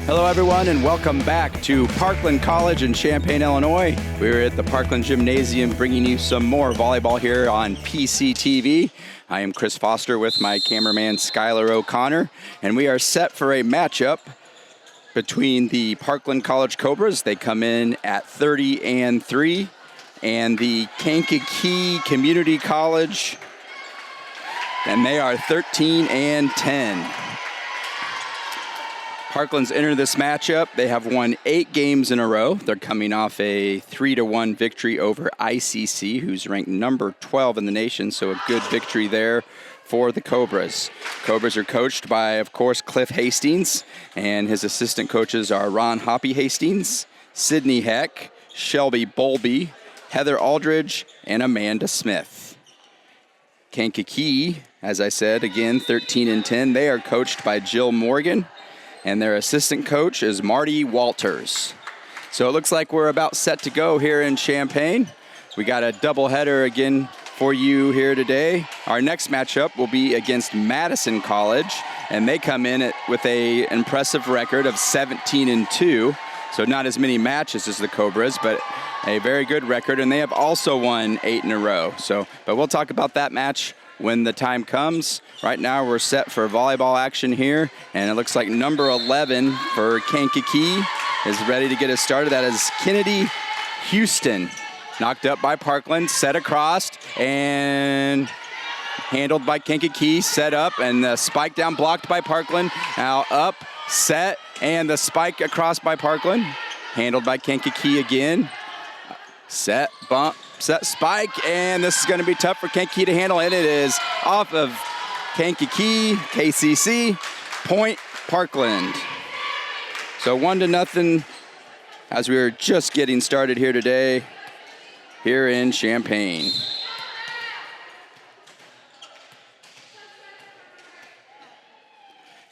Hello, everyone, and welcome back to Parkland College in Champaign, Illinois. We're at the Parkland Gymnasium bringing you some more volleyball here on PCTV. I am Chris Foster with my cameraman Skylar O'Connor, and we are set for a matchup between the Parkland College Cobras. They come in at 30-3, and the Kankakee Community College, and they are 13-10. Parkland's entered this matchup. They have won 8 games in a row. They're coming off a 3-1 victory over ICC, who's ranked number 12 in the nation, so a good victory there for the Cobras. Cobras are coached by, of course, Cliff Hastings, and his assistant coaches are Ron Hoppy Hastings, Sydney Heck, Shelby Bowlby, Heather Aldridge, and Amanda Smith. Kankakee, as I said, again, 13-10. They are coached by Jill Morgan, and their assistant coach is Marty Walters. So it looks like we're about set to go here in Champaign. We got a doubleheader again for you here today. Our next matchup will be against Madison College, and they come in with an impressive record of 17-2. So not as many matches as the Cobras, but a very good record, and they have also won 8 in a row. But we'll talk about that match when the time comes. Right now we're set for volleyball action here, and it looks like number 11 for Kankakee is ready to get us started. That is Kennedy Houston. Knocked up by Parkland, set across, and handled by Kankakee, set up, and the spike down blocked by Parkland. Now up, set, and the spike across by Parkland. Handled by Kankakee again. Set, bump, set, spike, and this is going to be tough for Kankakee to handle, and it is off of Kankakee, KCC, point Parkland. So 1-0 as we are just getting started here today, here in Champaign.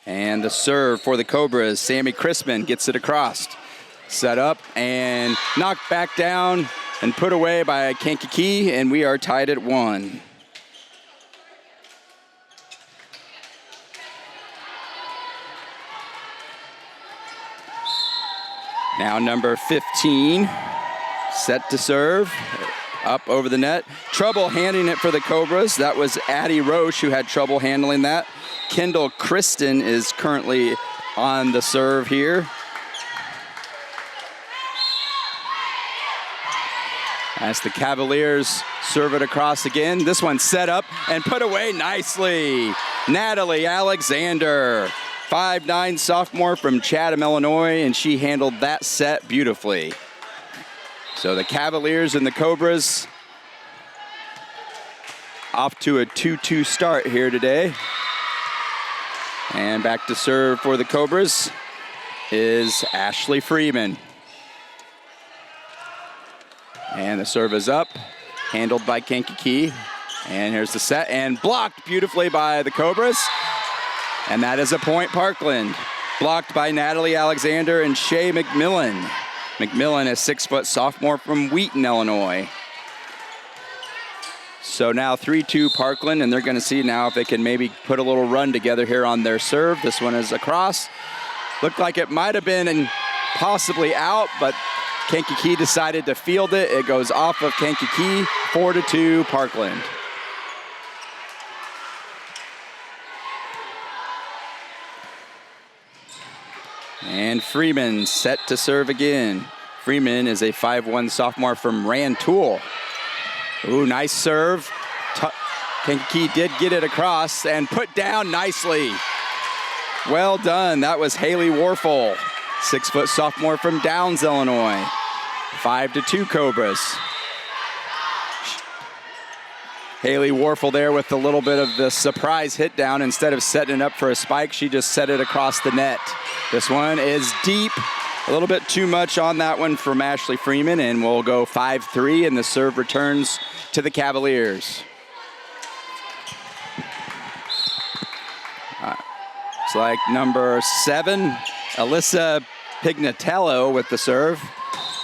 And the serve for the Cobras, Sammy Crispin gets it across. Set up and knocked back down and put away by Kankakee, and we are tied at 1. Now number 15, set to serve, up over the net. Trouble handling it for the Cobras. That was Addie Roche who had trouble handling that. Kendall Kristen is currently on the serve here. As the Cavaliers serve it across again. This one set up and put away nicely. Natalie Alexander, 5'9" sophomore from Chatham, Illinois, and she handled that set beautifully. So the Cavaliers and the Cobras off to a 2-2 start here today. And back to serve for the Cobras is Ashley Freeman. And the serve is up, handled by Kankakee. And here's the set, and blocked beautifully by the Cobras. And that is a point Parkland. Blocked by Natalie Alexander and Shay McMillan. McMillan, a 6-foot sophomore from Wheaton, Illinois. So now 3-2 Parkland, and they're going to see now if they can maybe put a little run together here on their serve. This one is across. Looked like it might have been possibly out, but Kankakee decided to field it. It goes off of Kankakee, 4-2 Parkland. And Freeman set to serve again. Freeman is a 5'1" sophomore from Rantoul. Ooh, nice serve. Kankakee did get it across and put down nicely. Well done. That was Haley Warfel, 6-foot sophomore from Downs, Illinois. 5-2 Cobras. Haley Warfel there with a little bit of the surprise hit down. Instead of setting it up for a spike, she just set it across the net. This one is deep. A little bit too much on that one from Ashley Freeman, and we'll go 5-3, and the serve returns to the Cavaliers. It's like number 7, Alyssa Pignatello with the serve.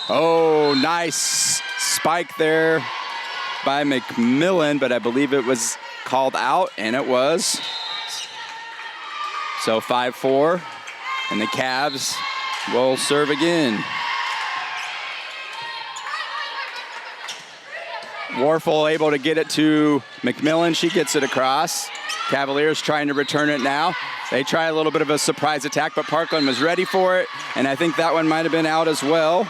Oh, nice spike there by McMillan, but I believe it was called out, and it was. So 5-4, and the Cavs will serve again. Warfel able to get it to McMillan. She gets it across. Cavaliers trying to return it now. They try a little bit of a surprise attack, but Parkland was ready for it, and I think that one might have been out as well.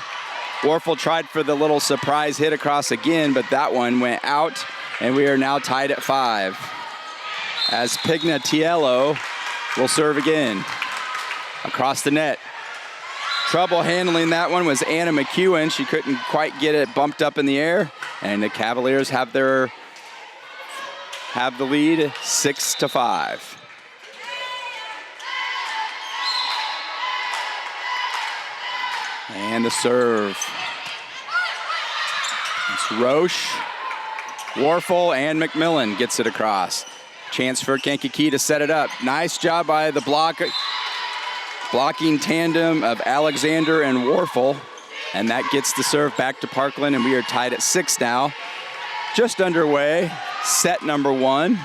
Warfel tried for the little surprise hit across again, but that one went out, and we are now tied at 5. As Pignatiello will serve again. Across the net. Trouble handling that one was Anna McEwen. She couldn't quite get it bumped up in the air, and the Cavaliers have the lead 6-5. And the serve. It's Roche, Warfel, and McMillan gets it across. Chance for Kankakee to set it up. Nice job by the blocking tandem of Alexander and Warfel. And that gets the serve back to Parkland, and we are tied at 6 now. Just underway, set number 1.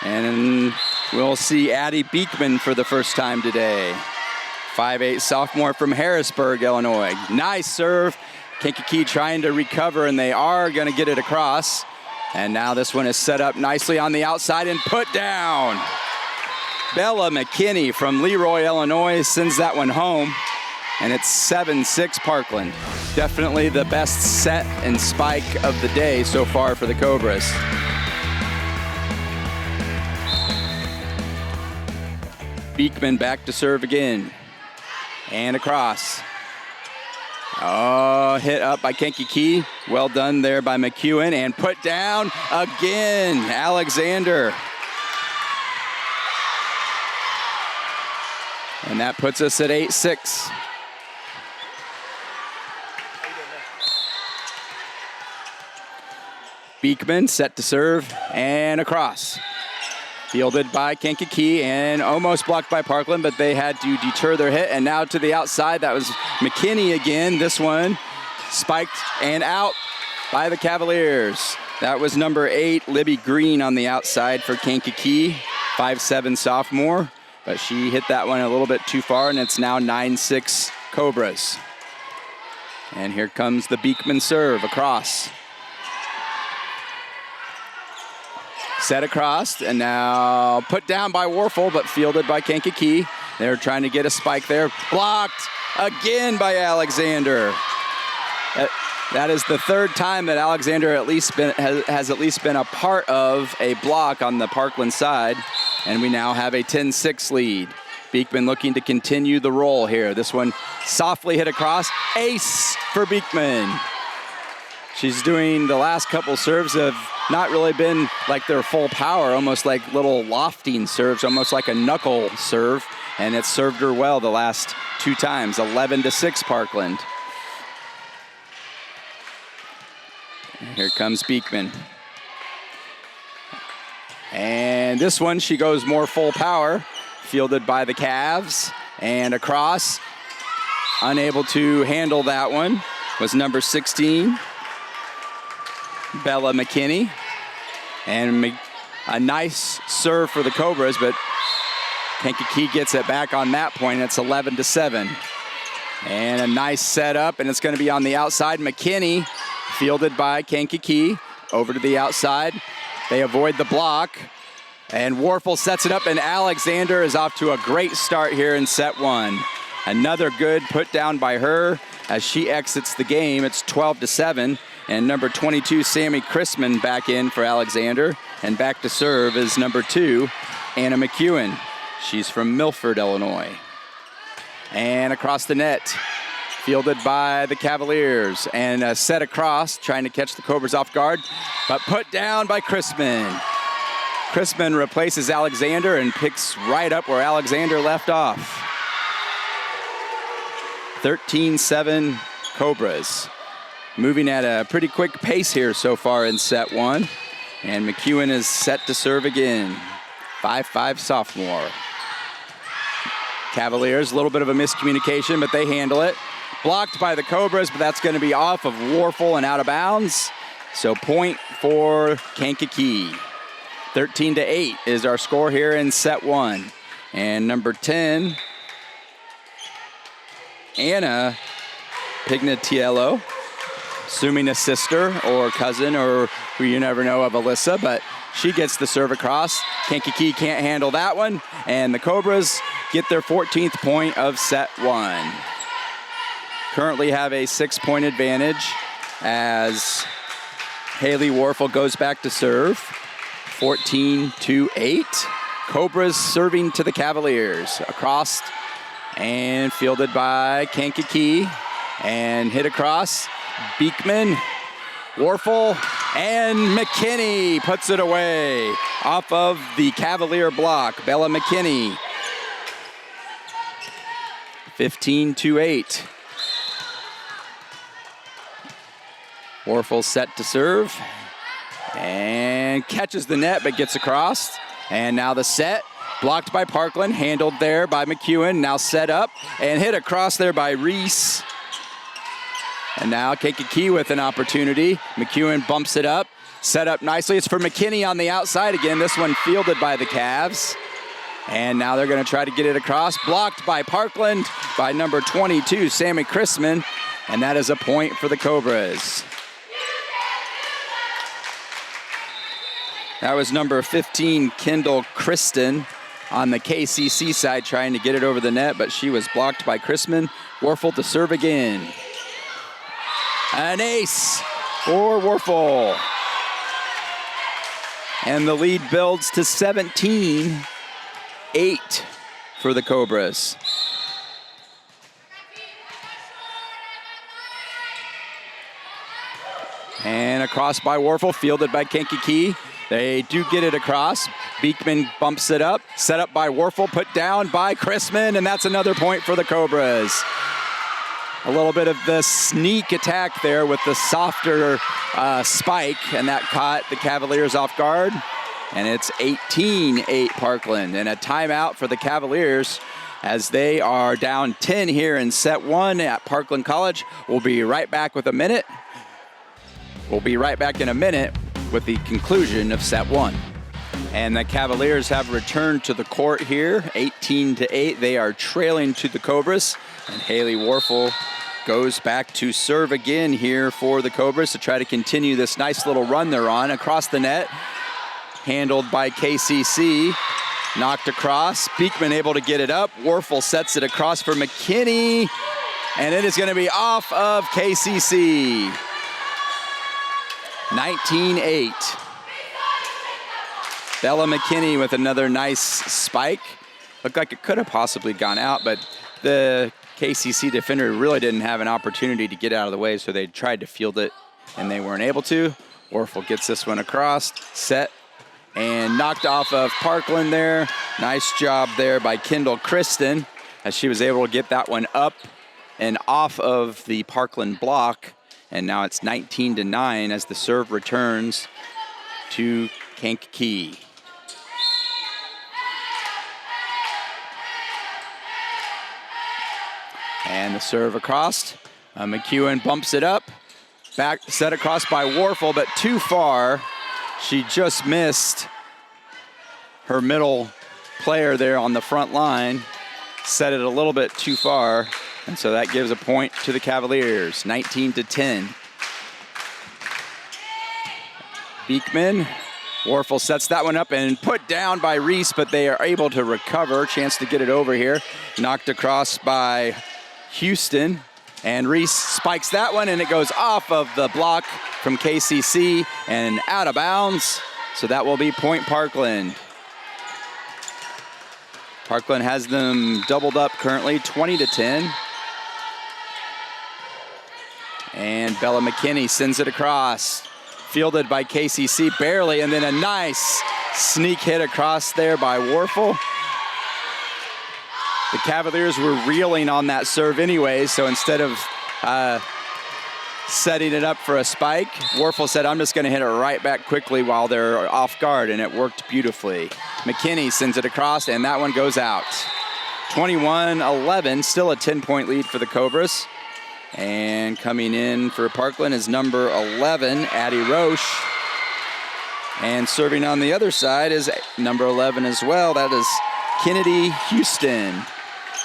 And we'll see Addie Beekman for the first time today. 5'8" sophomore from Harrisburg, Illinois. Nice serve. Kankakee trying to recover, and they are going to get it across. And now this one is set up nicely on the outside and put down. Bella McKinney from Leroy, Illinois sends that one home. And it's 7-6 Parkland. Definitely the best set and spike of the day so far for the Cobras. Beekman back to serve again. And across. Oh, hit up by Kankakee. Well done there by McEwen. And put down again, Alexander. And that puts us at 8-6. Beekman set to serve and across. Fielded by Kankakee and almost blocked by Parkland, but they had to deter their hit. And now to the outside, that was McKinney again. This one spiked and out by the Cavaliers. That was number 8, Libby Green on the outside for Kankakee, 5'7" sophomore. But she hit that one a little bit too far, and it's now 9-6 Cobras. And here comes the Beekman serve across. Set across, and now put down by Warfel, but fielded by Kankakee. They're trying to get a spike there. Blocked again by Alexander. That is the third time that Alexander has at least been a part of a block on the Parkland side. And we now have a 10-6 lead. Beekman looking to continue the roll here. This one softly hit across. Ace for Beekman. She's doing the last couple serves have not really been like their full power, almost like little lofting serves, almost like a knuckle serve. And it's served her well the last 2 times, 11-6 Parkland. And here comes Beekman. And this one, she goes more full power, fielded by the Cavs, and across. Unable to handle that one was number 16, Bella McKinney. And a nice serve for the Cobras, but Kankakee gets it back on that point. It's 11-7. And a nice setup, and it's going to be on the outside. McKinney, fielded by Kankakee, over to the outside. They avoid the block, and Warfel sets it up, and Alexander is off to a great start here in set 1. Another good put down by her as she exits the game. It's 12-7, and number 22, Sammy Chrisman, back in for Alexander, and back to serve is number 2, Anna McEwen. She's from Milford, Illinois. And across the net, fielded by the Cavaliers, and a set across, trying to catch the Cobras off guard, but put down by Chrisman. Chrisman replaces Alexander and picks right up where Alexander left off. 13-7 Cobras. Moving at a pretty quick pace here so far in set 1. And McEwen is set to serve again. 5'5" sophomore. Cavaliers, a little bit of a miscommunication, but they handle it. Blocked by the Cobras, but that's going to be off of Warfel and out of bounds. So point for Kankakee. 13-8 is our score here in set 1. And number 10, Anna Pignatiello, assuming a sister or cousin or who you never know of Alyssa, but she gets the serve across. Kankakee can't handle that one, and the Cobras get their 14th point of set 1. Currently have a 6-point advantage as Haley Warfel goes back to serve. 14-8. Cobras serving to the Cavaliers. Across and fielded by Kankakee and hit across. Beekman, Warfel, and McKinney puts it away off of the Cavalier block. Bella McKinney. 15-8. Warfel set to serve and catches the net but gets across. And now the set, blocked by Parkland, handled there by McEwen. Now set up and hit across there by Reese. And now Kankakee with an opportunity. McEwen bumps it up, set up nicely. It's for McKinney on the outside again. This one fielded by the Cavs. And now they're going to try to get it across. Blocked by Parkland by number 22, Sammy Chrisman. And that is a point for the Cobras. That was number 15, Kendall Kristen, on the KCC side trying to get it over the net, but she was blocked by Chrisman. Warfel to serve again. An ace for Warfel. And the lead builds to 17-8 for the Cobras. And across by Warfel, fielded by Kankakee. They do get it across. Beekman bumps it up. Set up by Warfel, put down by Chrisman, and that's another point for the Cobras. A little bit of the sneak attack there with the softer spike, and that caught the Cavaliers off guard. And it's 18-8 Parkland, and a timeout for the Cavaliers as they are down 10 here in set 1 at Parkland College. We'll be right back with a minute. We'll be right back in a minute with the conclusion of set 1. And the Cavaliers have returned to the court here, 18-8. They are trailing to the Cobras. And Haley Warfel goes back to serve again here for the Cobras to try to continue this nice little run they're on. Across the net, handled by KCC. Knocked across. Beekman able to get it up. Warfel sets it across for McKinney. And it is going to be off of KCC. 19-8. Bella McKinney with another nice spike. Looked like it could have possibly gone out, but the KCC defender really didn't have an opportunity to get out of the way, so they tried to field it, and they weren't able to. Warfel gets this one across, set, and knocked off of Parkland there. Nice job there by Kendall Kristen, as she was able to get that one up and off of the Parkland block. And now it's 19-9 as the serve returns to Kankakee. And the serve across. McEwen bumps it up. Back set across by Warfel, but too far. She just missed her middle player there on the front line. Set it a little bit too far. And so that gives a point to the Cavaliers, 19-10. Beekman, Warfel sets that one up and put down by Reese, but they are able to recover. Chance to get it over here. Knocked across by Houston. And Reese spikes that one, and it goes off of the block from KCC and out of bounds. So that will be point Parkland. Parkland has them doubled up currently, 20-10. And Bella McKinney sends it across. Fielded by KCC barely, and then a nice sneak hit across there by Warfel. The Cavaliers were reeling on that serve anyway, so instead of setting it up for a spike, Warfel said, I'm just going to hit it right back quickly while they're off guard, and it worked beautifully. McKinney sends it across, and that one goes out. 21-11, still a 10-point lead for the Cobras. And coming in for Parkland is number 11, Addie Roche. And serving on the other side is number 11 as well. That is Kennedy, Houston.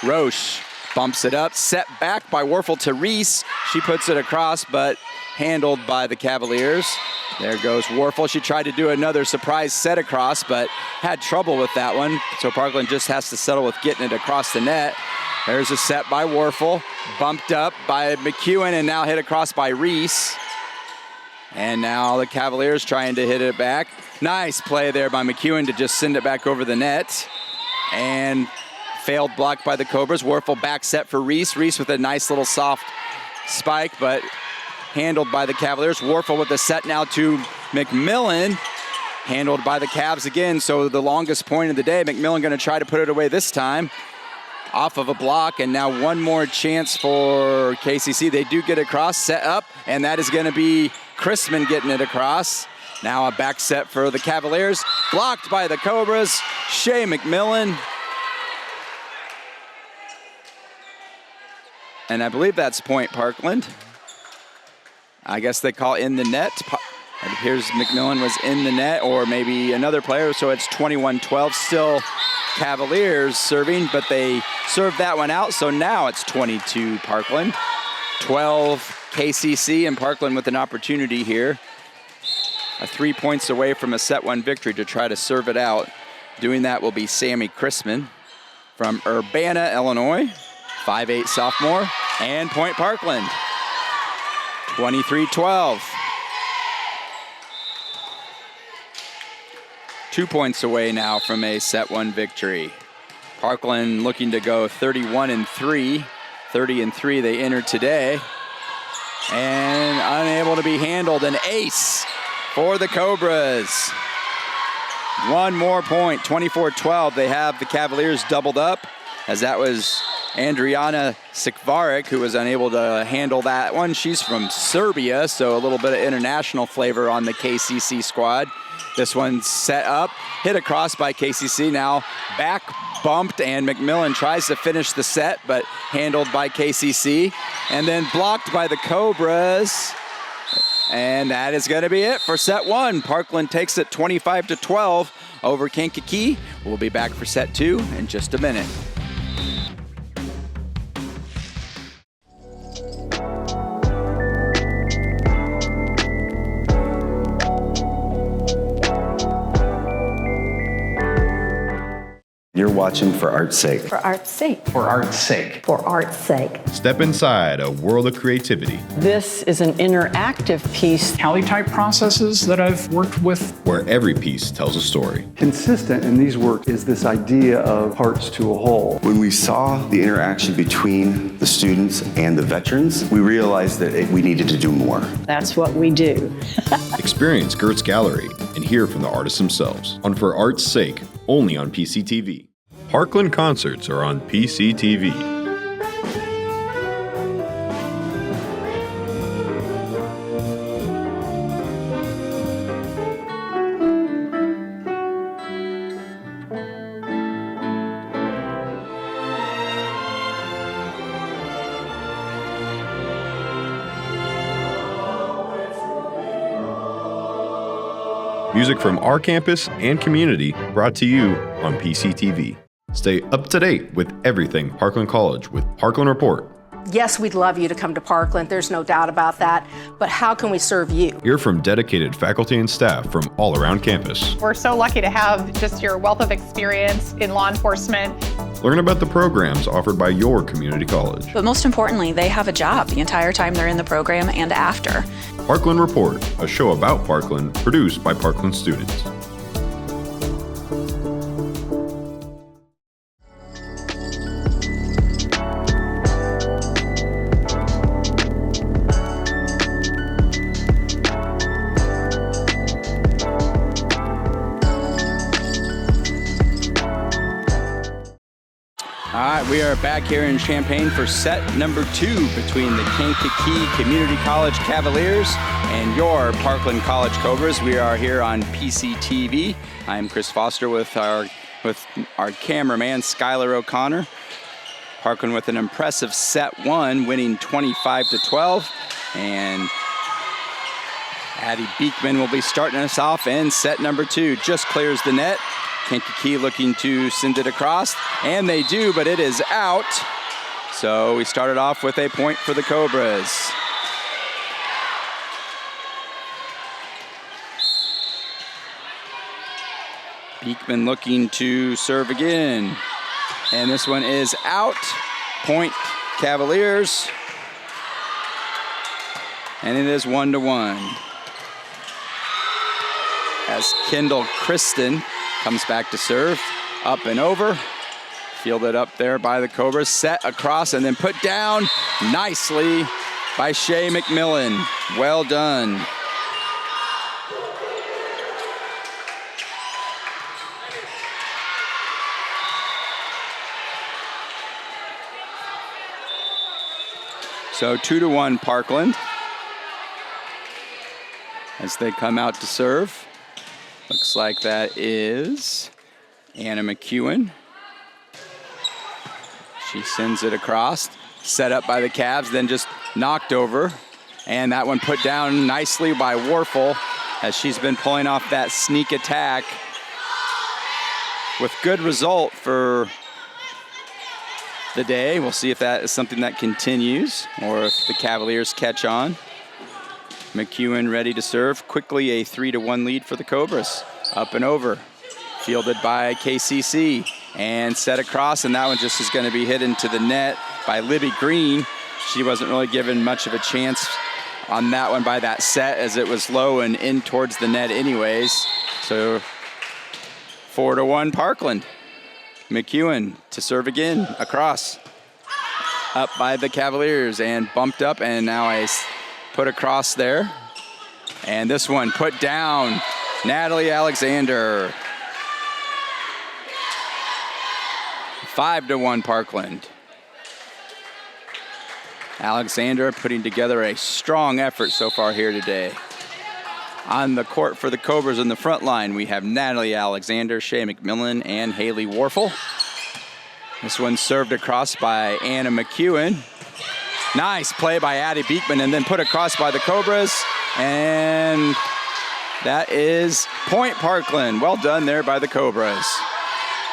Roche bumps it up, set back by Warfel to Reese. She puts it across, but handled by the Cavaliers. There goes Warfel. She tried to do another surprise set across, but had trouble with that one. So Parkland just has to settle with getting it across the net. There's a set by Warfel, bumped up by McEwen, and now hit across by Reese. And now the Cavaliers trying to hit it back. Nice play there by McEwen to just send it back over the net. And failed block by the Cobras. Warfel back set for Reese. Reese with a nice little soft spike, but handled by the Cavaliers. Warfel with the set now to McMillan. Handled by the Cavs again, so the longest point of the day. McMillan going to try to put it away this time. Off of a block, and now one more chance for KCC. They do get across, set up, and that is going to be Chrisman getting it across. Now a back set for the Cavaliers. Blocked by the Cobras. Shea McMillan. And I believe that's point Parkland. I guess they call in the net. It appears McMillan was in the net, or maybe another player, so it's 21-12. Still Cavaliers serving, but they served that one out, so now it's 22 Parkland. 12 KCC, and Parkland with an opportunity here. 3 points away from a set one victory to try to serve it out. Doing that will be Sammy Chrisman from Urbana, Illinois. 5'8" sophomore, and point Parkland. 23-12. 2 points away now from a set one victory. Parkland looking to go 31-3. 30-3 they entered today. And unable to be handled. An ace for the Cobras. One more point, 24-12. They have the Cavaliers doubled up, as that was Andriana Sikvarek, who was unable to handle that one. She's from Serbia, so a little bit of international flavor on the KCC squad. This one's set up, hit across by KCC, now back bumped, and McMillan tries to finish the set, but handled by KCC, and then blocked by the Cobras. And that is going to be it for set one. Parkland takes it 25-12 over Kankakee. We'll be back for set two in just a minute. You're watching For Art's Sake. For art's sake. For art's sake. For art's sake. Step inside a world of creativity. This is an interactive piece. Tally-type processes that I've worked with. Where every piece tells a story. Consistent in these works is this idea of parts to a whole. When we saw the interaction between the students and the veterans, we realized that we needed to do more. That's what we do. Experience Gert's Gallery and hear from the artists themselves on For Art's Sake, only on PCTV. Parkland concerts are on PCTV. Music from our campus and community brought to you on PCTV. Stay up to date with everything Parkland College with Parkland Report. Yes, we'd love you to come to Parkland. There's no doubt about that. But how can we serve you? Hear from dedicated faculty and staff from all around campus. We're so lucky to have just your wealth of experience in law enforcement. Learn about the programs offered by your community college. But most importantly, they have a job the entire time they're in the program and after. Parkland Report, a show about Parkland, produced by Parkland students. All right, we are back here in Champaign for set number 2 between the Kankakee Community College Cavaliers and your Parkland College Cobras. We are here on PCTV. I'm Chris Foster with our cameraman, Skylar O'Connor. Parkland with an impressive set 1, winning 25-12. And Addie Beekman will be starting us off in set number 2. Just clears the net. Kankakee looking to send it across, and they do, but it is out. So we started off with a point for the Cobras. Beekman looking to serve again. And this one is out. Point Cavaliers. And it is 1-1. As Kendall Kristen comes back to serve. Up and over. Fielded up there by the Cobras. Set across and then put down nicely by Shay McMillan. Well done. So 2-1 Parkland as they come out to serve. Looks like that is Anna McEwen. She sends it across, set up by the Cavs, then just knocked over. And that one put down nicely by Warfel as she's been pulling off that sneak attack with good result for the day. We'll see if that is something that continues or if the Cavaliers catch on. McEwen ready to serve. Quickly a 3-1 lead for the Cobras. Up and over. Fielded by KCC and set across, and that one just is going to be hit into the net by Libby Green. She wasn't really given much of a chance on that one by that set as it was low and in towards the net anyways. So 4-1 Parkland. McEwen to serve again, across. Up by the Cavaliers and bumped up, and now I put across there. And this one put down, Natalie Alexander. 5-1 Parkland. Alexander putting together a strong effort so far here today. On the court for the Cobras in the front line, we have Natalie Alexander, Shay McMillan, and Haley Warfel. This one served across by Anna McEwen. Nice play by Addie Beekman and then put across by the Cobras. And that is point Parkland. Well done there by the Cobras.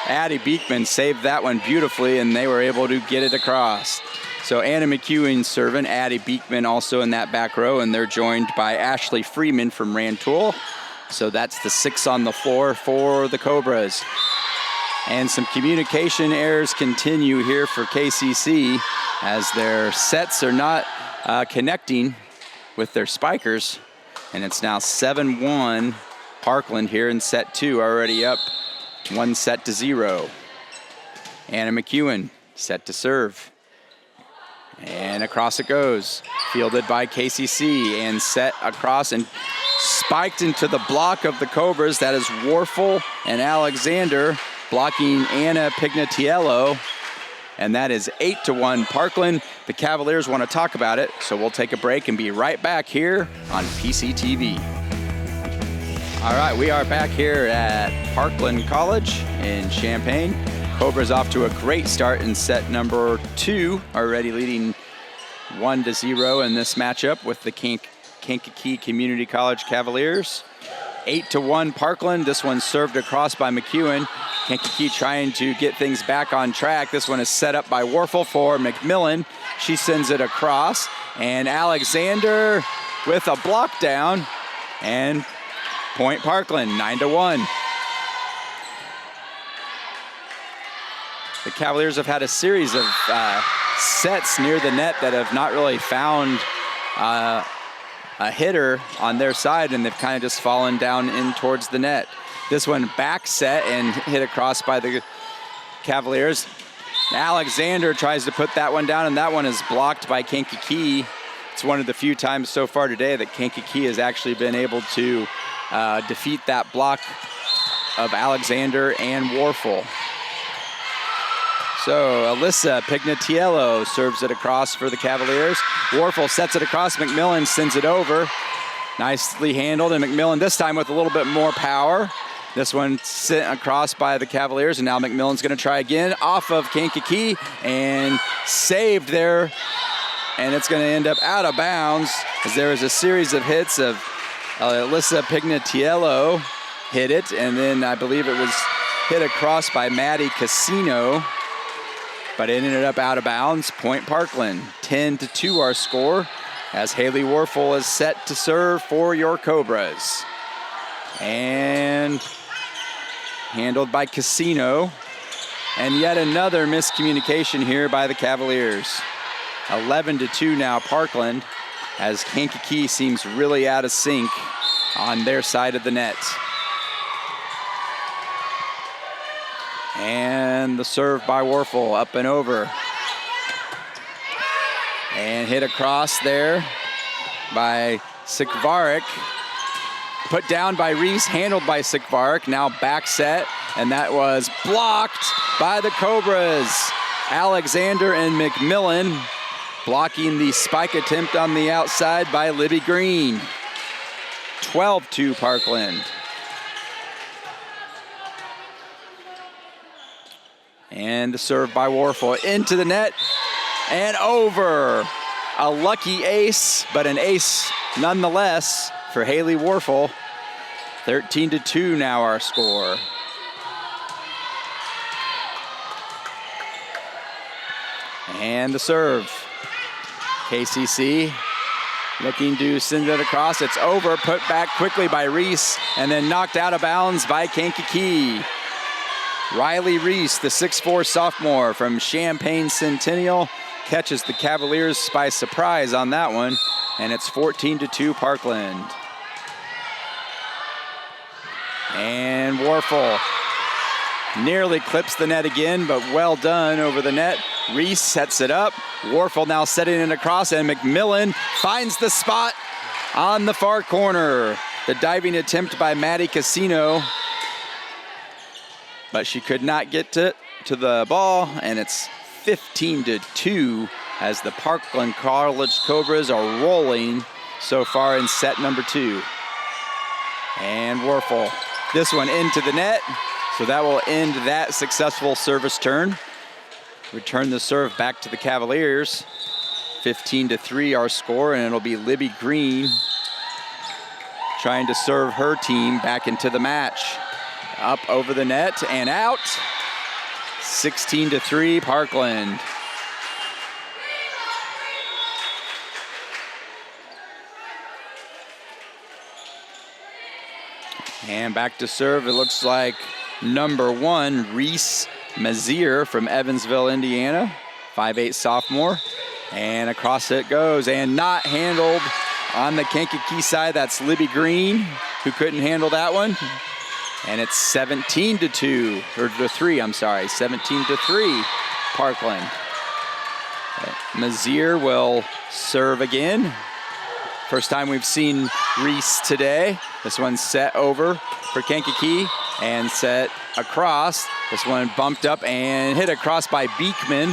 Addie Beekman saved that one beautifully and they were able to get it across. So Anna McEwen serving, Addie Beekman also in that back row, and they're joined by Ashley Freeman from Rantoul. So that's the 6 on the floor for the Cobras. And some communication errors continue here for KCC as their sets are not connecting with their spikers. And it's now 7-1 Parkland here in set 2, already up 1-0. Anna McEwen set to serve. And across it goes. Fielded by KCC and set across and spiked into the block of the Cobras. That is Warfel and Alexander blocking Anna Pignatiello. And that is 8-1 Parkland. The Cavaliers want to talk about it, so we'll take a break and be right back here on PCTV. All right, we are back here at Parkland College in Champaign. Cobras off to a great start in set number 2, already leading 1-0 in this matchup with the Kankakee Community College Cavaliers. 8-1 Parkland. This one served across by McEwen. Kankakee trying to get things back on track. This one is set up by Warfel for McMillan. She sends it across, and Alexander with a block down, and point Parkland, 9-1. The Cavaliers have had a series of sets near the net that have not really found a hitter on their side, and they've kind of just fallen down in towards the net. This one back set and hit across by the Cavaliers. Alexander tries to put that one down, and that one is blocked by Kankakee. It's one of the few times so far today that Kankakee has actually been able to defeat that block of Alexander and Warfel. So Alyssa Pignatiello serves it across for the Cavaliers. Warfel sets it across. McMillan sends it over. Nicely handled, and McMillan this time with a little bit more power. This one sent across by the Cavaliers, and now McMillan's going to try again off of Kankakee and saved there. And it's going to end up out of bounds as there was a series of hits of Alyssa Pignatiello hit it, and then I believe it was hit across by Maddie Casino, but it ended up out of bounds. Point Parkland, 10-2 our score, as Haley Warfel is set to serve for your Cobras. And handled by Casino. And yet another miscommunication here by the Cavaliers. 11-2 now Parkland, as Kankakee seems really out of sync on their side of the net. And the serve by Warfel, up and over. And hit across there by Sikvarek. Put down by Reese, handled by Sikvarek. Now back set, and that was blocked by the Cobras. Alexander and McMillan blocking the spike attempt on the outside by Libby Green. 12-2 Parkland. And the serve by Warfel into the net and over. A lucky ace, but an ace nonetheless for Haley Warfel. 13-2 now our score. And the serve. KCC looking to send it across. It's over, put back quickly by Reese, and then knocked out of bounds by Kankakee. Riley Reese, the 6'4" sophomore from Champaign Centennial, catches the Cavaliers by surprise on that one, and it's 14-2 Parkland. And Warfel nearly clips the net again, but well done over the net. Reese sets it up. Warfel now setting it across, and McMillan finds the spot on the far corner. The diving attempt by Maddie Casino, but she could not get to the ball, and it's 15-2 as the Parkland College Cobras are rolling so far in set number 2. And Warfel, this one into the net, so that will end that successful service turn. Return the serve back to the Cavaliers. 15-3 our score, and it'll be Libby Green trying to serve her team back into the match. Up over the net and out. 16-3 Parkland. And back to serve, it looks like number 1, Reese Mazier from Evansville, Indiana, 5'8" sophomore. And across it goes, and not handled on the Kankakee side. That's Libby Green, who couldn't handle that one. And it's 17-2, or to 3, I'm sorry, 17-3 Parkland. Mazier will serve again. First time we've seen Reese today. This one's set over for Kankakee and set across. This one bumped up and hit across by Beekman.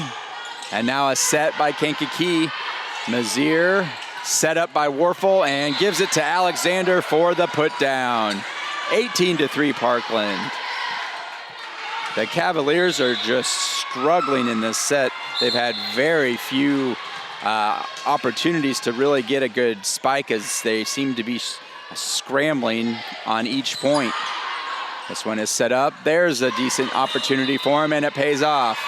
And now a set by Kankakee. Mazier set up by Warfel and gives it to Alexander for the put down. 18-3 Parkland. The Cavaliers are just struggling in this set. They've had very few opportunities to really get a good spike, as they seem to be scrambling on each point. This one is set up. There's a decent opportunity for him, and it pays off.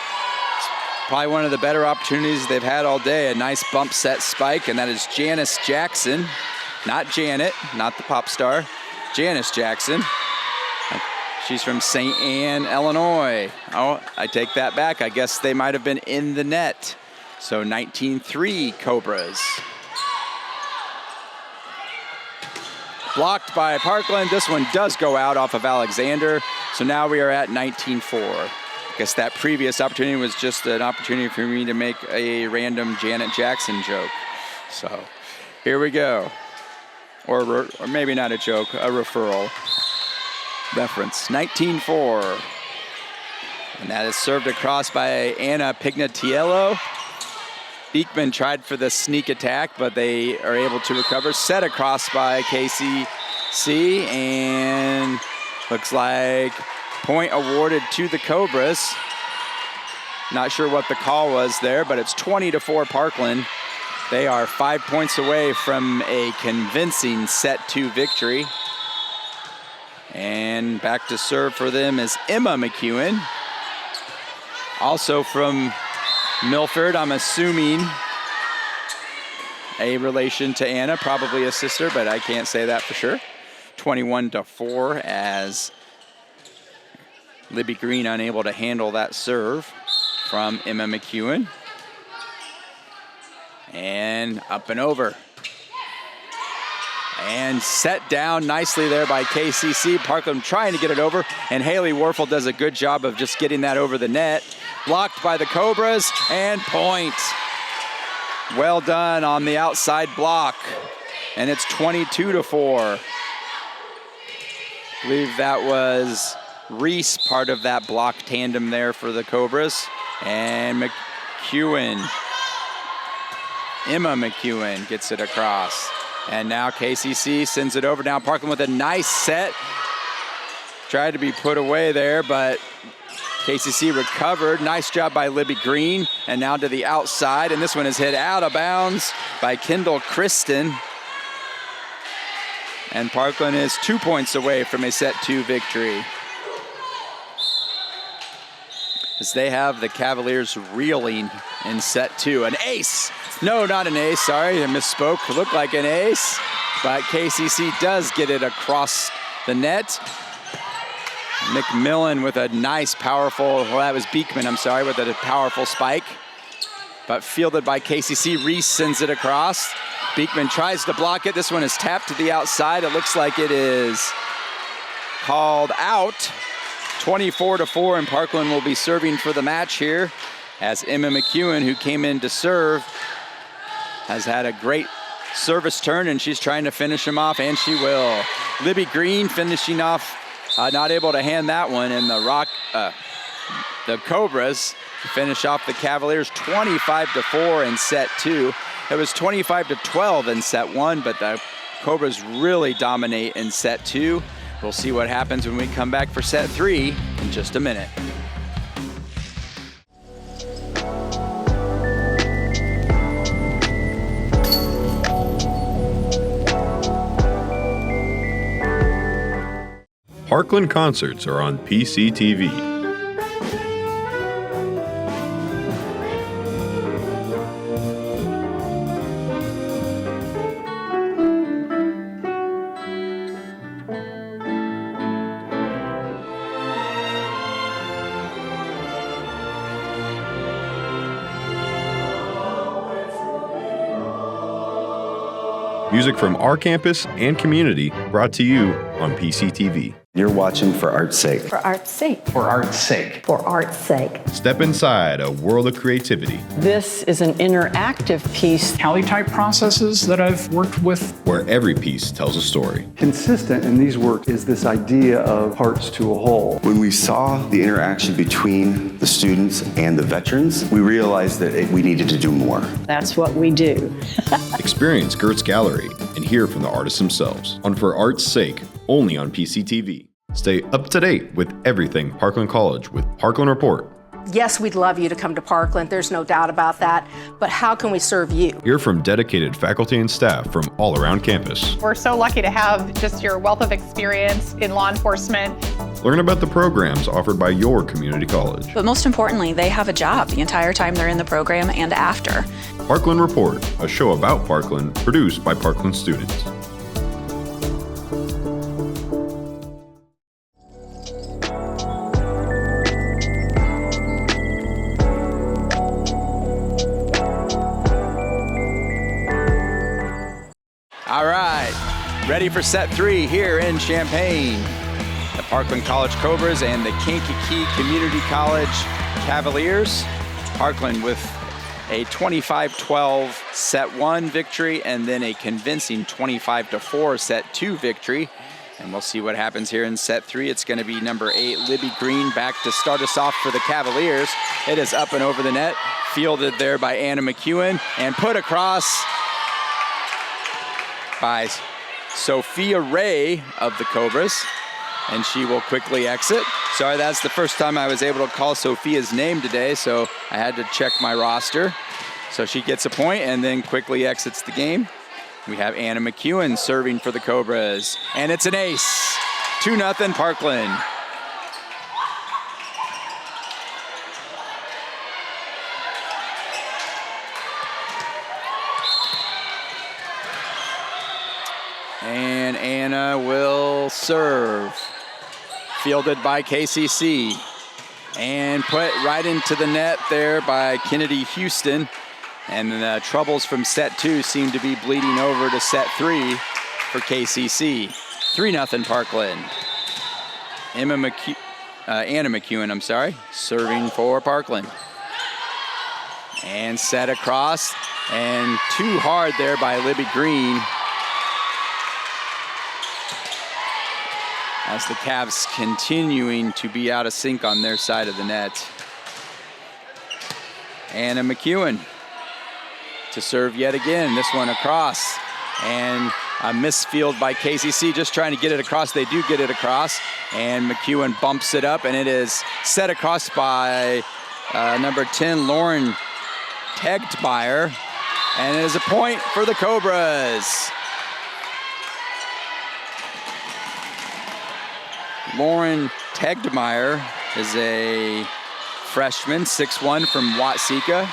It's probably one of the better opportunities they've had all day. A nice bump set spike, and that is Janice Jackson. Not Janet, not the pop star. Janice Jackson. She's from St. Anne, Illinois. Oh, I take that back. I guess they might have been in the net. So 19-3 Cobras. Blocked by Parkland. This one does go out off of Alexander. So now we are at 19-4. I guess that previous opportunity was just an opportunity for me to make a random Janet Jackson joke. So here we go. Or maybe not a joke, a referral reference. 19-4. And that is served across by Anna Pignatiello. Beekman tried for the sneak attack, but they are able to recover. Set across by KCC, and looks like point awarded to the Cobras. Not sure what the call was there, but it's 20-4 Parkland. They are 5 points away from a convincing set 2 victory. And back to serve for them is Emma McEwen. Also from Milford, I'm assuming a relation to Anna, probably a sister, but I can't say that for sure. 21-4 as Libby Green unable to handle that serve from Emma McEwen. And up and over. And set down nicely there by KCC. Parkland trying to get it over, and Haley Warfel does a good job of just getting that over the net. Blocked by the Cobras, and point. Well done on the outside block. And it's 22-4. I believe that was Reese, part of that block tandem there for the Cobras. And McEwen, Emma McEwen gets it across. And now KCC sends it over. Now Parkland with a nice set. Tried to be put away there, but KCC recovered. Nice job by Libby Green. And now to the outside. And this one is hit out of bounds by Kendall Kristen. And Parkland is 2 points away from a set 2 victory, as they have the Cavaliers reeling in set 2. An ace. No, not an ace. Sorry, I misspoke. It looked like an ace, but KCC does get it across the net. McMillan with a nice, powerful, well, that was Beekman, I'm sorry, with a powerful spike. But fielded by KCC, Reese sends it across. Beekman tries to block it. This one is tapped to the outside. It looks like it is called out. 24-4, and Parkland will be serving for the match here, as Emma McEwen, who came in to serve, has had a great service turn, and she's trying to finish him off, and she will. Libby Green finishing off, not able to hand that one, and the Cobras finish off the Cavaliers 25-4 in set 2. It was 25-12 in set 1, but the Cobras really dominate in set 2. We'll see what happens when we come back for set 3 in just a minute. Parkland concerts are on PCTV. Music from our campus and community brought to you on PCTV. You're watching For Art's Sake. For art's sake. For art's sake. For art's sake. Step inside a world of creativity This is an interactive piece. Tally-type processes that I've worked with. where every piece tells a story. Consistent in these works is this idea of parts to a whole. When we saw the interaction between the students and the veterans, we realized that we needed to do more. That's what we do. Experience Gert's Gallery and hear from the artists themselves on For Art's Sake, only on PCTV. Stay up to date with everything Parkland College with Parkland Report. Yes, we'd love you to come to Parkland. There's no doubt about that. But how can we serve you? Hear from dedicated faculty and staff from all around campus. We're so lucky to have just your wealth of experience in law enforcement. Learn about the programs offered by your community college. But most importantly, they have a job the entire time they're in the program and after. Parkland Report, a show about Parkland, produced by Parkland students. All right, ready for set 3 here in Champaign. The Parkland College Cobras and the Kankakee Community College Cavaliers. Parkland with a 25-12 set 1 victory, and then a convincing 25-4 set 2 victory. And we'll see what happens here in set 3. It's going to be number 8, Libby Green, back to start us off for the Cavaliers. It is up and over the net, fielded there by Anna McEwen, and put across by Sophia Ray of the Cobras, and she will quickly exit. Sorry, that's the first time I was able to call Sophia's name today, so I had to check my roster. So she gets a point and then quickly exits the game. We have Anna McEwen serving for the Cobras, and it's an ace. 2-0 Parkland. And Anna will serve. Fielded by KCC. And put right into the net there by Kennedy Houston. And the troubles from set 2 seem to be bleeding over to set 3 for KCC. 3-0 Parkland. Anna McEwen, serving for Parkland. And set across. And too hard there by Libby Green. As the Cavs continuing to be out of sync on their side of the net. Anna McEwen to serve yet again. This one across. And a misfield by KCC, just trying to get it across. They do get it across. And McEwen bumps it up, and it is set across by number 10, Lauren Tegtmeyer. And it is a point for the Cobras. Lauren Tegtmeyer is a freshman, 6'1" from Watseka.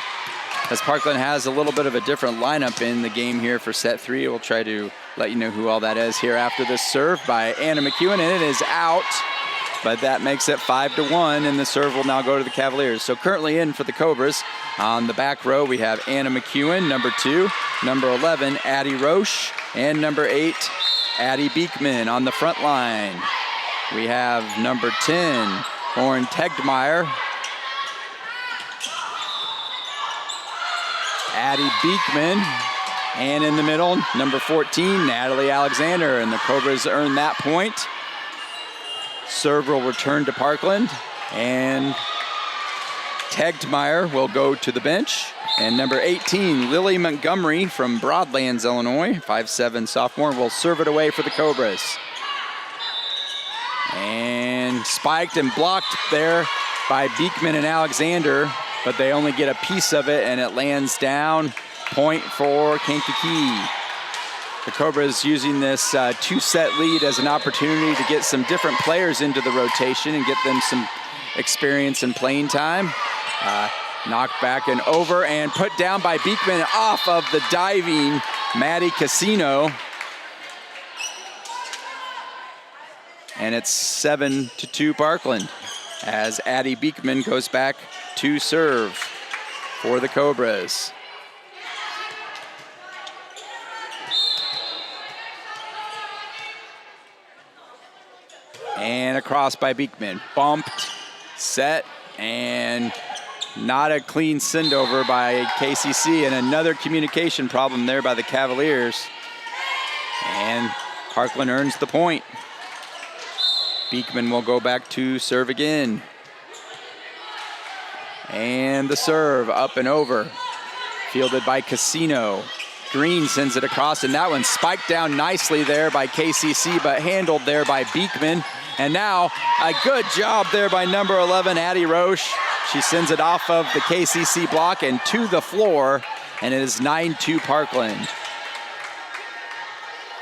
As Parkland has a little bit of a different lineup in the game here for set 3. We'll try to let you know who all that is here after this serve by Anna McEwen, and it is out. But that makes it 5-1, and the serve will now go to the Cavaliers. So currently in for the Cobras, on the back row, we have Anna McEwen, number 2, number 11, Addie Roche, and number 8, Addie Beekman on the front line. We have number 10, Lauren Tegtmeyer, Addie Beekman, and in the middle, number 14, Natalie Alexander, and the Cobras earn that point. Serve will return to Parkland, and Tegtmeyer will go to the bench. And number 18, Lily Montgomery from Broadlands, Illinois, 5'7" sophomore, will serve it away for the Cobras. And spiked and blocked there by Beekman and Alexander, but they only get a piece of it, and it lands down. Point for Kankakee. The Cobras using this 2-set lead as an opportunity to get some different players into the rotation and get them some experience and playing time. Knocked back and over and put down by Beekman off of the diving Maddie Casino. And it's 7-2 Parkland as Addie Beekman goes back to serve for the Cobras. And across by Beekman. Bumped, set, and not a clean send over by KCC, and another communication problem there by the Cavaliers. And Parkland earns the point. Beekman will go back to serve again. And the serve up and over. Fielded by Casino. Green sends it across, and that one spiked down nicely there by KCC, but handled there by Beekman. And now a good job there by number 11, Addie Roche. She sends it off of the KCC block and to the floor, and it is 9-2 Parkland.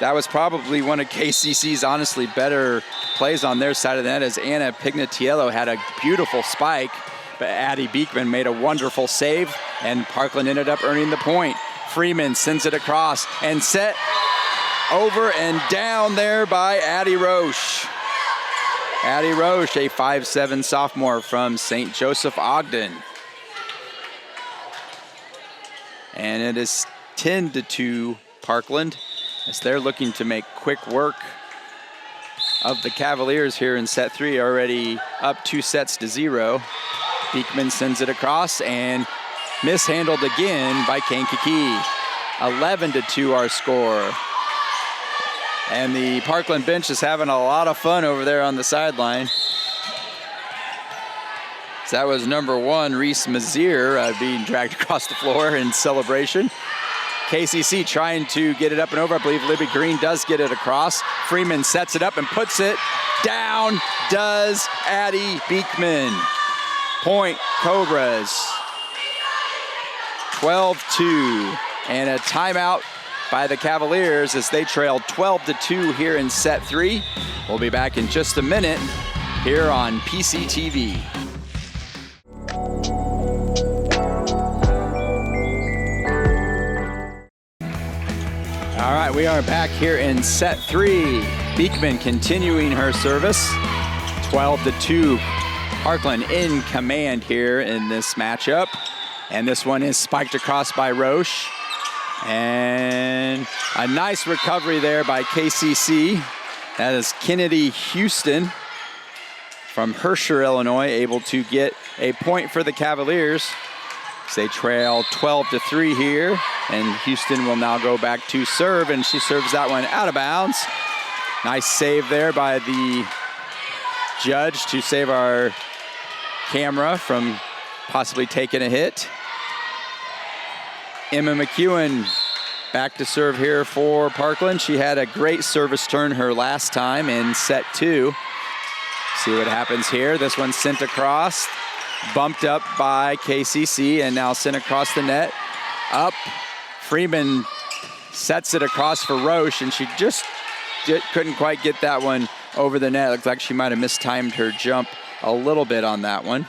That was probably one of KCC's honestly better plays on their side of the net, as Anna Pignatiello had a beautiful spike, but Addie Beekman made a wonderful save, and Parkland ended up earning the point. Freeman sends it across and set over and down there by Addie Roche. Addie Roche, a 5'7" sophomore from St. Joseph Ogden. And it is 10-2 Parkland, as they're looking to make quick work of the Cavaliers here in set 3, already up 2-0. Beekman sends it across and mishandled again by Kankakee. 11-2 our score. And the Parkland bench is having a lot of fun over there on the sideline. So that was number 1, Reese Mazier, being dragged across the floor in celebration. KCC trying to get it up and over. I believe Libby Green does get it across. Freeman sets it up and puts it down. Does Addie Beekman. Point Cobras. 12-2. And a timeout by the Cavaliers as they trail 12-2 here in set 3. We'll be back in just a minute here on PCTV. All right, we are back here in set 3. Beekman continuing her service. 12-2. Parkland in command here in this matchup. And this one is spiked across by Roche. And a nice recovery there by KCC. That is Kennedy Houston from Herscher, Illinois, able to get a point for the Cavaliers. They trail 12-3 here, and Houston will now go back to serve, and she serves that one out of bounds. Nice save there by the judge to save our camera from possibly taking a hit. Emma McEwen back to serve here for Parkland. She had a great service turn her last time in set 2. See what happens here. This one's sent across. Bumped up by KCC and now sent across the net. Up, Freeman sets it across for Roche, and she just couldn't quite get that one over the net. Looks like she might have mistimed her jump a little bit on that one.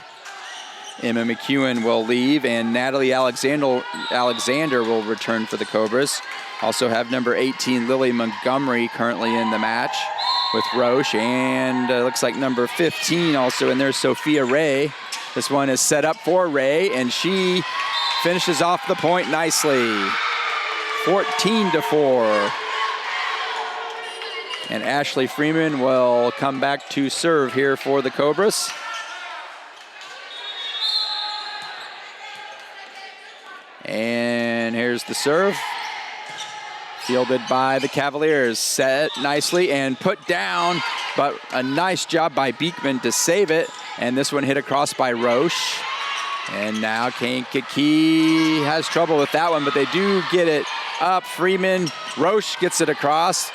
Emma McEwen will leave, and Natalie Alexander will return for the Cobras. Also have number 18, Lily Montgomery, currently in the match with Roche, and looks like number 15 also in there, Sophia Ray. This one is set up for Ray, and she finishes off the point nicely. 14-4. And Ashley Freeman will come back to serve here for the Cobras. And here's the serve. Fielded by the Cavaliers. Set nicely and put down, but a nice job by Beekman to save it. And this one hit across by Roche. And now Kankakee has trouble with that one, but they do get it up. Freeman, Roche gets it across.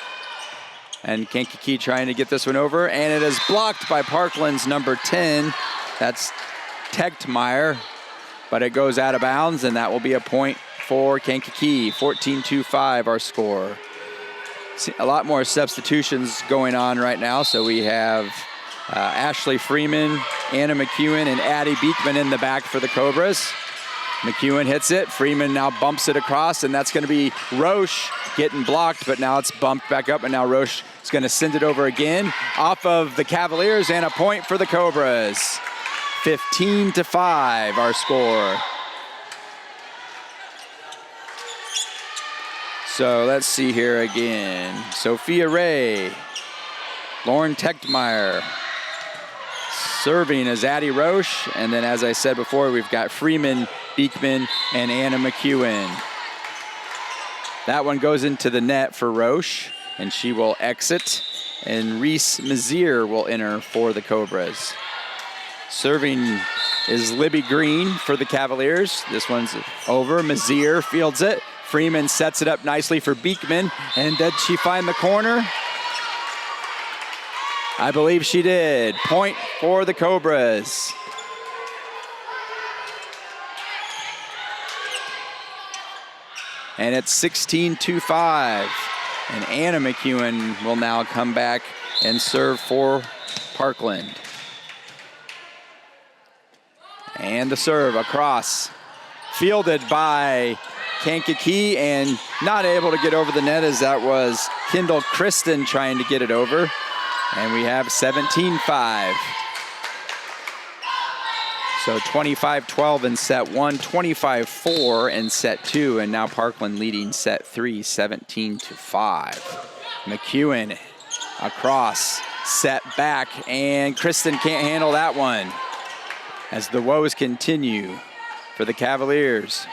And Kankakee trying to get this one over. And it is blocked by Parkland's number 10. That's Tegtmeyer. But it goes out of bounds, and that will be a point for Kankakee. 14-5 our score. See, a lot more substitutions going on right now. So we have Ashley Freeman, Anna McEwen, and Addie Beekman in the back for the Cobras. McEwen hits it. Freeman now bumps it across, and that's going to be Roche getting blocked, but now it's bumped back up, and now Roche is going to send it over again off of the Cavaliers, and a point for the Cobras. 15-5 our score. So let's see here again. Sophia Ray, Lauren Tegtmeyer. Serving is Addie Roche, and then as I said before, we've got Freeman, Beekman, and Anna McEwen. That one goes into the net for Roche, and she will exit, and Reese Mazier will enter for the Cobras. Serving is Libby Green for the Cavaliers. This one's over. Mazier fields it. Freeman sets it up nicely for Beekman, and did she find the corner? I believe she did. Point for the Cobras. And it's 16-5. And Anna McEwen will now come back and serve for Parkland. And the serve across. Fielded by Kankakee and not able to get over the net as that was Kendall Kristen trying to get it over. And we have 17-5. So 25-12 in set 1, 25-4 in set 2, and now Parkland leading set 3, 17-5. McEwen across, set back, and Kristen can't handle that one. As the woes continue for the Cavaliers,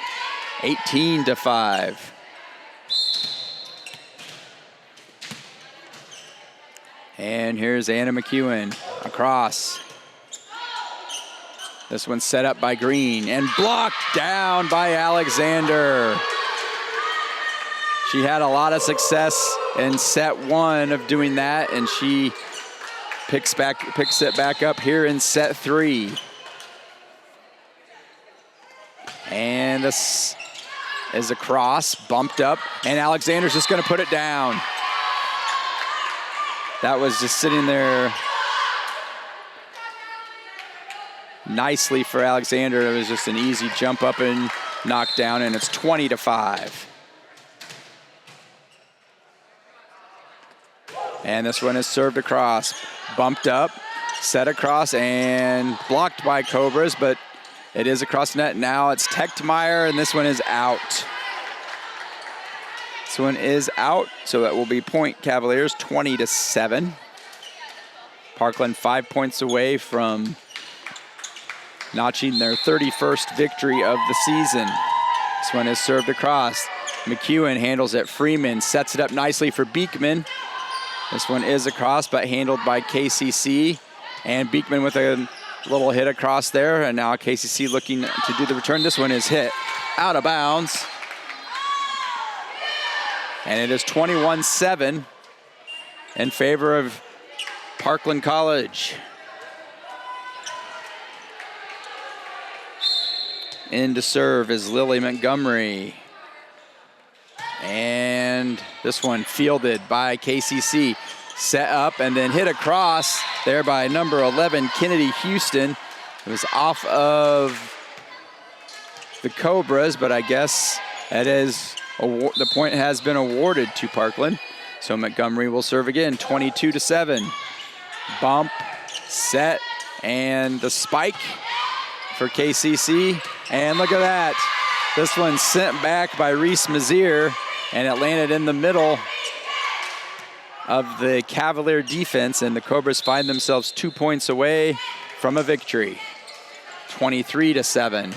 18-5. And here's Anna McEwen across. This one's set up by Green and blocked down by Alexander. She had a lot of success in set 1 of doing that, and she picks it back up here in set 3. And this is across, bumped up, and Alexander's just going to put it down. That was just sitting there nicely for Alexander. It was just an easy jump up and knock down, and it's 20-5. And this one is served across, bumped up, set across, and blocked by Cobras, but it is across net. Now it's Techtmeyer, and this one is out. This one is out, so that will be point Cavaliers, 20-7. Parkland 5 points away from notching their 31st victory of the season. This one is served across. McEwen handles it. Freeman sets it up nicely for Beekman. This one is across, but handled by KCC. And Beekman with a little hit across there, and now KCC looking to do the return. This one is hit out of bounds. And it is 21-7 in favor of Parkland College. In to serve is Lily Montgomery. And this one fielded by KCC. Set up and then hit across there by number 11, Kennedy Houston. It was off of the Cobras, but I guess that is the point has been awarded to Parkland. So Montgomery will serve again, 22-7. Bump, set, and the spike for KCC. And look at that. This one sent back by Reese Mazier, and it landed in the middle of the Cavalier defense, and the Cobras find themselves 2 points away from a victory, 23-7.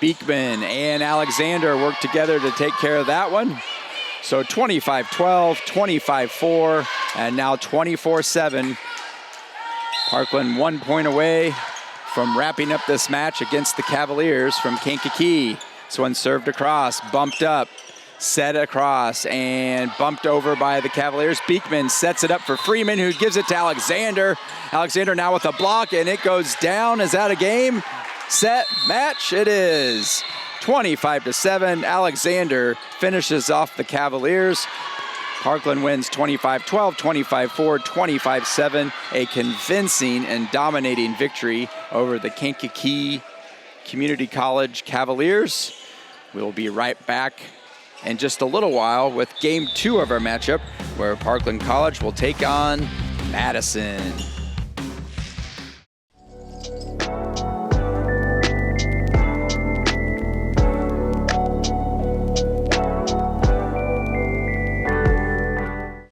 Beekman and Alexander work together to take care of that one. So 25-12, 25-4, and now 24-7. Parkland 1 point away from wrapping up this match against the Cavaliers from Kankakee. This one served across, bumped up, set across, and bumped over by the Cavaliers. Beekman sets it up for Freeman, who gives it to Alexander. Alexander now with a block, and it goes down. Is that a game? Set, match, it is. 25-7, Alexander finishes off the Cavaliers. Parkland wins 25-12, 25-4, 25-7, a convincing and dominating victory over the Kankakee Community College Cavaliers. We'll be right back in just a little while with game 2 of our matchup, where Parkland College will take on Madison.